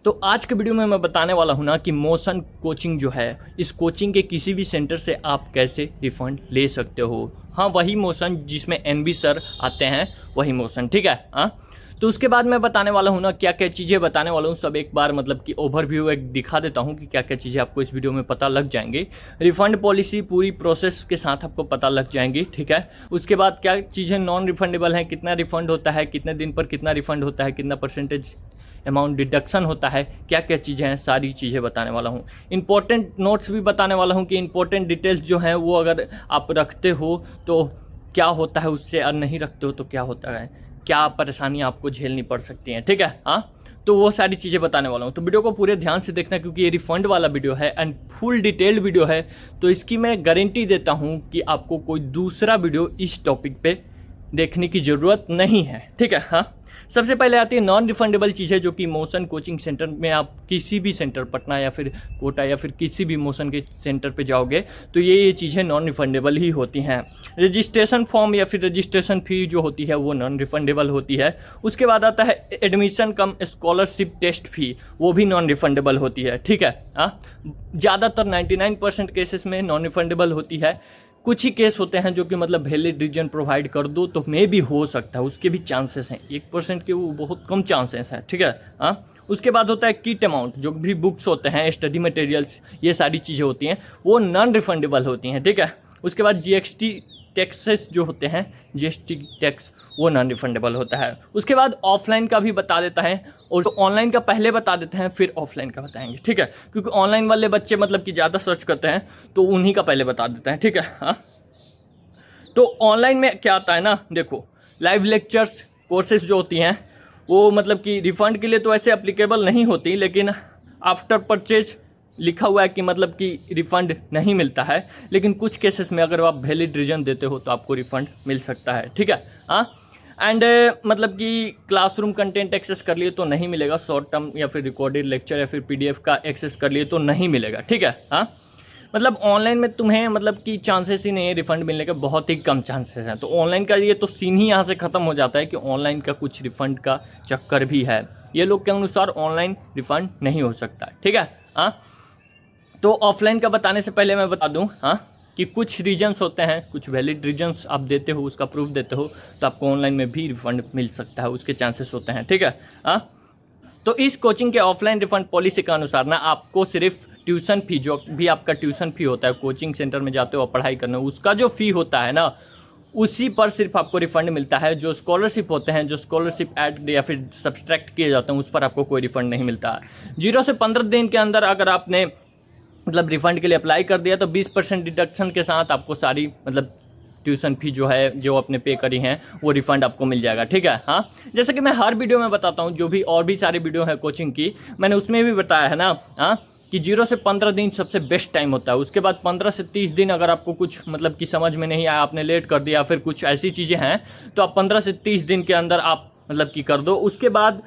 तो आज के वीडियो में मैं बताने वाला हूं ना कि मोशन कोचिंग जो है, इस कोचिंग के किसी भी सेंटर से आप कैसे रिफंड ले सकते हो। हाँ, वही मोशन जिसमें एनबी सर आते हैं, वही मोशन, ठीक है। हाँ, तो उसके बाद मैं बताने वाला हूँ ना क्या क्या चीज़ें बताने वाला हूँ, सब एक बार मतलब कि ओवरव्यू एक दिखा देता हूँ कि क्या क्या चीज़ें आपको इस वीडियो में पता लग जाएंगी। रिफंड पॉलिसी पूरी प्रोसेस के साथ आपको पता लग जाएंगी, ठीक है। उसके बाद क्या चीज़ें नॉन रिफंडेबल हैं, कितना रिफंड होता है, कितने दिन पर कितना रिफंड होता है, कितना परसेंटेज अमाउंट डिडक्शन होता है, क्या क्या चीज़ें हैं, सारी चीज़ें बताने वाला हूँ। इंपॉर्टेंट नोट्स भी बताने वाला हूँ कि इंपॉर्टेंट डिटेल्स जो हैं वो अगर आप रखते हो तो क्या होता है उससे, और नहीं रखते हो तो क्या होता है, क्या परेशानियाँ आपको झेलनी पड़ सकती हैं, ठीक है। हाँ, तो वो सारी चीज़ें बताने वाला हूँ, तो वीडियो को पूरे ध्यान से देखना क्योंकि ये रिफंड वाला वीडियो है एंड फुल डिटेल्ड वीडियो है। तो इसकी मैं गारंटी देता हूँ कि आपको कोई दूसरा वीडियो इस टॉपिक पे देखने की ज़रूरत नहीं है, ठीक है। हाँ, सबसे पहले आती है नॉन रिफंडेबल चीज़ें, जो कि मोशन कोचिंग सेंटर में आप किसी भी सेंटर, पटना या फिर कोटा या फिर किसी भी मोशन के सेंटर पे जाओगे तो ये चीज़ें नॉन रिफंडेबल ही होती हैं। रजिस्ट्रेशन फॉर्म या फिर रजिस्ट्रेशन फ़ी जो होती है वो नॉन रिफंडेबल होती है। उसके बाद आता है एडमिशन कम स्कॉलरशिप टेस्ट फ़ी, वो भी नॉन रिफंडेबल होती है, ठीक है। हाँ, ज़्यादातर 99% केसेस में नॉन रिफंडेबल होती है। कुछ ही केस होते हैं जो कि मतलब वैलिड रीजन प्रोवाइड कर दो तो मे भी हो सकता है, उसके भी चांसेस हैं, 1% के वो बहुत कम चांसेस हैं, ठीक है। हाँ, उसके बाद होता है किट अमाउंट, जो भी बुक्स होते हैं, स्टडी मटेरियल्स, ये सारी चीज़ें होती हैं वो नॉन रिफंडेबल होती हैं, ठीक है। उसके बाद जीएसटी टैक्सेस जो होते हैं, जीएसटी टैक्स, वो नॉन रिफंडेबल होता है। उसके बाद ऑफलाइन का भी बता देता है, और तो ऑनलाइन का पहले बता देते हैं फिर ऑफलाइन का बताएंगे, ठीक है, क्योंकि ऑनलाइन वाले बच्चे मतलब कि ज़्यादा सर्च करते हैं तो उन्हीं का पहले बता देते हैं, ठीक है। हाँ, तो ऑनलाइन में क्या आता है ना, देखो लाइव लेक्चर्स कोर्सेज जो होती हैं वो मतलब कि रिफंड के लिए तो ऐसे अप्लीकेबल नहीं होती, लेकिन आफ्टर परचेज लिखा हुआ है कि मतलब कि रिफ़ंड नहीं मिलता है, लेकिन कुछ केसेस में अगर आप वैलिड रीजन देते हो तो आपको रिफ़ंड मिल सकता है, ठीक है। हाँ, एंड मतलब कि क्लासरूम कंटेंट एक्सेस कर लिए तो नहीं मिलेगा, शॉर्ट टर्म या फिर रिकॉर्डेड लेक्चर या फिर पीडीएफ का एक्सेस कर लिए तो नहीं मिलेगा, ठीक है। हाँ, मतलब ऑनलाइन में तुम्हें मतलब कि चांसेस ही नहीं है रिफ़ंड मिलने के, बहुत ही कम चांसेस हैं। तो ऑनलाइन का ये तो सीन ही यहाँ से ख़त्म हो जाता है कि ऑनलाइन का कुछ रिफ़ंड का चक्कर भी है, ये लोग के अनुसार ऑनलाइन रिफ़ंड नहीं हो सकता, ठीक है। हाँ, तो ऑफलाइन का बताने से पहले मैं बता दूं हाँ कि कुछ रीजन्स होते हैं, कुछ वैलिड रीजन्स आप देते हो, उसका प्रूफ देते हो तो आपको ऑनलाइन में भी रिफंड मिल सकता है, उसके चांसेस होते हैं, ठीक है। हाँ, तो इस कोचिंग के ऑफलाइन रिफंड पॉलिसी के अनुसार ना आपको सिर्फ ट्यूशन फी, जो भी आपका ट्यूशन फी होता है, कोचिंग सेंटर में जाते हो पढ़ाई करने, उसका जो फी होता है ना उसी पर सिर्फ आपको रिफंड मिलता है। जो स्कॉलरशिप होते हैं, जो स्कॉलरशिप ऐड या फिर सब्सट्रैक्ट किए जाते हैं, उस पर आपको कोई रिफंड नहीं मिलता है। 0 से 15 दिन के अंदर अगर आपने मतलब रिफंड के लिए अप्लाई कर दिया तो 20% डिडक्शन के साथ आपको सारी मतलब ट्यूशन फी जो है, जो आपने पे करी हैं, वो रिफंड आपको मिल जाएगा, ठीक है। हाँ, जैसे कि मैं हर वीडियो में बताता हूँ, जो भी और भी सारी वीडियो है कोचिंग की, मैंने उसमें भी बताया है ना। हाँ, कि 0 से 15 दिन सबसे बेस्ट टाइम होता है। उसके बाद 15 से 30 दिन अगर आपको कुछ मतलब कि समझ में नहीं आया, आपने लेट कर दिया, फिर कुछ ऐसी चीज़ें हैं तो आप 15 से 30 दिन के अंदर आप मतलब कि कर दो। उसके बाद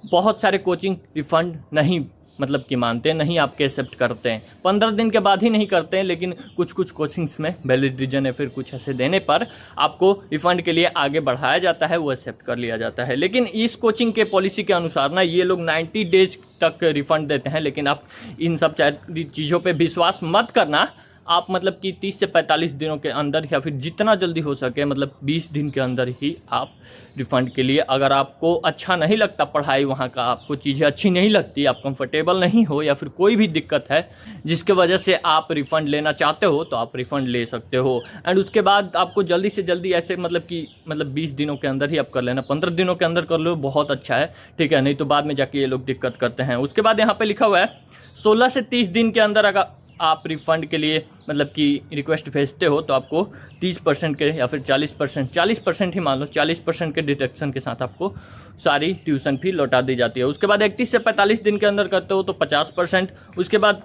बहुत सारे कोचिंग रिफंड नहीं मतलब कि मानते हैं, नहीं आपके एक्सेप्ट करते हैं, 15 दिन के बाद ही नहीं करते हैं, लेकिन कुछ कुछ कोचिंग्स में वैलिड रीजन है फिर कुछ ऐसे देने पर आपको रिफंड के लिए आगे बढ़ाया जाता है, वो एक्सेप्ट कर लिया जाता है। लेकिन इस कोचिंग के पॉलिसी के अनुसार ना ये लोग 90 डेज तक रिफंड देते हैं, लेकिन आप इन सब चीज़ों पर विश्वास मत करना। आप मतलब कि 30 से 45 दिनों के अंदर या फिर जितना जल्दी हो सके, मतलब 20 दिन के अंदर ही आप रिफ़ंड के लिए, अगर आपको अच्छा नहीं लगता पढ़ाई वहाँ का, आपको चीज़ें अच्छी नहीं लगती, आप कंफर्टेबल नहीं हो या फिर कोई भी दिक्कत है जिसके वजह से आप रिफ़ंड लेना चाहते हो तो आप रिफ़ंड ले सकते हो। एंड उसके बाद आपको जल्दी से जल्दी ऐसे मतलब कि 20 दिनों के अंदर ही आप कर लेना, 15 दिनों के अंदर कर लो, बहुत अच्छा है, ठीक है, नहीं तो बाद में जाके ये लोग दिक्कत करते हैं। उसके बाद यहाँ पर लिखा हुआ है 16 से 30 दिन के अंदर अगर आप रिफ़ंड के लिए मतलब कि रिक्वेस्ट भेजते हो तो आपको 30% के या फिर 40% ही मान लो, 40% के डिडक्शन के साथ आपको सारी ट्यूशन फी लौटा दी जाती है। उसके बाद 31 से 45 दिन के अंदर करते हो तो 50%, उसके बाद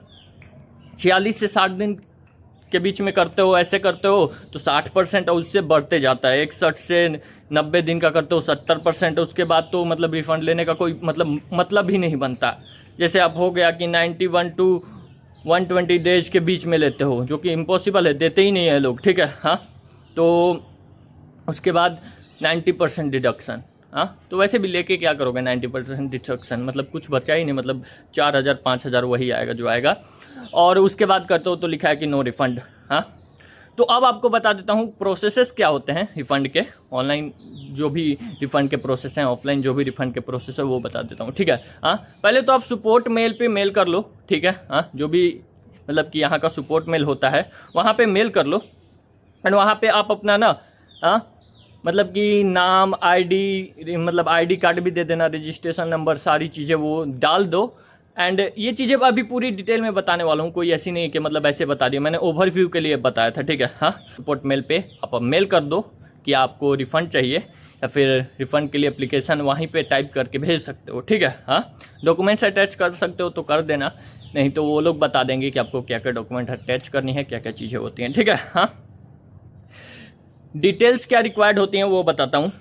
46 से 60 दिन के बीच में करते हो, ऐसे करते हो तो 60%, और उससे बढ़ते जाता है। 61 से 90 दिन का करते हो 70%, उसके बाद तो मतलब रिफ़ंड लेने का कोई मतलब ही नहीं बनता। जैसे आप हो गया कि 91 टू 120 डेज के बीच में लेते हो, जो कि इम्पॉसिबल है, देते ही नहीं है लोग, ठीक है। हाँ, तो उसके बाद 90% डिडक्शन, हाँ, तो वैसे भी लेके क्या करोगे 90% डिडक्शन, मतलब कुछ बचा ही नहीं, मतलब 4,000 5,000 वही आएगा जो आएगा। और उसके बाद करते हो तो लिखा है कि नो रिफंड। हाँ, तो अब आपको बता देता हूँ प्रोसेसेस क्या होते हैं रिफ़ंड के, ऑनलाइन जो भी रिफ़ंड के प्रोसेस हैं, ऑफलाइन जो भी रिफ़ंड के प्रोसेस है वो बता देता हूँ, ठीक है। हाँ, पहले तो आप सपोर्ट मेल पे मेल कर लो, ठीक है। हाँ, जो भी मतलब कि यहाँ का सपोर्ट मेल होता है वहाँ पे मेल कर लो, एंड वहाँ पे आप अपना ना मतलब कि नाम, आईडी, मतलब आईडी कार्ड भी दे देना, रजिस्ट्रेशन नंबर, सारी चीज़ें वो डाल दो। एंड ये चीज़ें अभी पूरी डिटेल में बताने वाला हूँ, कोई ऐसी नहीं कि मतलब ऐसे बता दिया, मैंने ओवरव्यू के लिए बताया था, ठीक है। हाँ, सपोर्ट मेल पे आप मेल कर दो कि आपको रिफ़ंड चाहिए, या फिर रिफ़ंड के लिए एप्लीकेशन वहीं पे टाइप करके भेज सकते हो, ठीक है। हाँ, डॉक्यूमेंट्स अटैच कर सकते हो तो कर देना, नहीं तो वो लोग बता देंगे कि आपको क्या क्या डॉक्यूमेंट अटैच करनी है, क्या क्या चीज़ें होती हैं, ठीक है। हाँ, डिटेल्स क्या रिक्वायर्ड होती हैं वो बताता हूँ।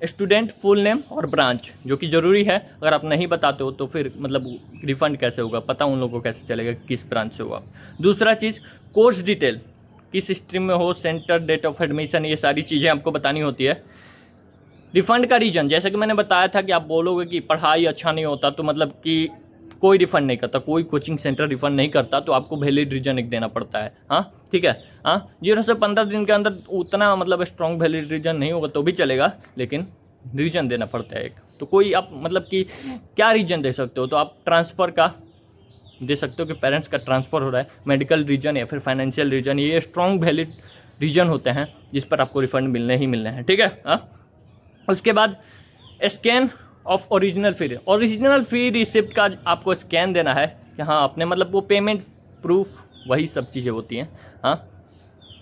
स्टूडेंट फुल नेम और ब्रांच, जो कि ज़रूरी है, अगर आप नहीं बताते हो तो फिर मतलब रिफ़ंड कैसे होगा, पता उन लोगों को कैसे चलेगा किस ब्रांच से हो आप। दूसरा चीज़ कोर्स डिटेल, किस स्ट्रीम में हो, सेंटर, डेट ऑफ एडमिशन, ये सारी चीज़ें आपको बतानी होती है। रिफ़ंड का रीज़न, जैसे कि मैंने बताया था कि आप बोलोगे कि पढ़ाई अच्छा नहीं होता तो मतलब कि कोई रिफ़ंड नहीं करता, कोई कोचिंग सेंटर रिफ़ंड नहीं करता, तो आपको वैलिड रीज़न एक देना पड़ता है। हाँ, ठीक है। हाँ, 0 से 15 दिन के अंदर उतना मतलब स्ट्रॉन्ग वैलिड रीज़न नहीं होगा तो भी चलेगा, लेकिन रीज़न देना पड़ता है एक। तो कोई आप मतलब कि क्या रीज़न दे सकते हो, तो आप ट्रांसफ़र का दे सकते हो कि पेरेंट्स का ट्रांसफ़र हो रहा है, मेडिकल रीज़न या फिर फाइनेंशियल रीज़न, ये स्ट्रॉन्ग वैलिड रीज़न होते हैं जिस पर आपको रिफ़ंड मिलने ही मिलने हैं, ठीक है। हाँ, उसके बाद scan of original fee receipt का आपको स्कैन देना है कि हाँ आपने मतलब वो पेमेंट प्रूफ, वही सब चीज़ें होती हैं। हाँ,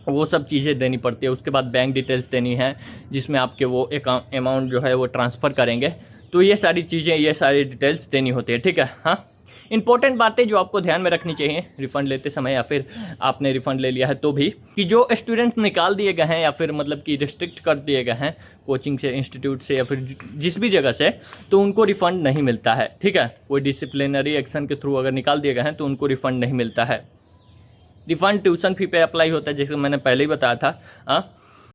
वो सब चीज़ें देनी पड़ती है। उसके बाद बैंक डिटेल्स देनी है जिसमें आपके वो अमाउंट जो है वो ट्रांसफ़र करेंगे, तो ये सारी चीज़ें, ये सारी डिटेल्स देनी होती है, ठीक है। हाँ, इंपॉर्टेंट बातें जो आपको ध्यान में रखनी चाहिए रिफ़ंड लेते समय, या फिर आपने रिफ़ंड ले लिया है तो भी, कि जो स्टूडेंट्स निकाल दिए गए हैं या फिर मतलब कि रिस्ट्रिक्ट कर दिए गए हैं कोचिंग से, इंस्टीट्यूट से, या फिर जिस भी जगह से, तो उनको रिफ़ंड नहीं मिलता है, ठीक है। कोई डिसिप्लिनरी एक्शन के थ्रू अगर निकाल दिए गए हैं तो उनको रिफ़ंड नहीं मिलता है। रिफ़ंड ट्यूशन फ़ी पे अप्लाई होता है, जैसे मैंने पहले ही बताया था।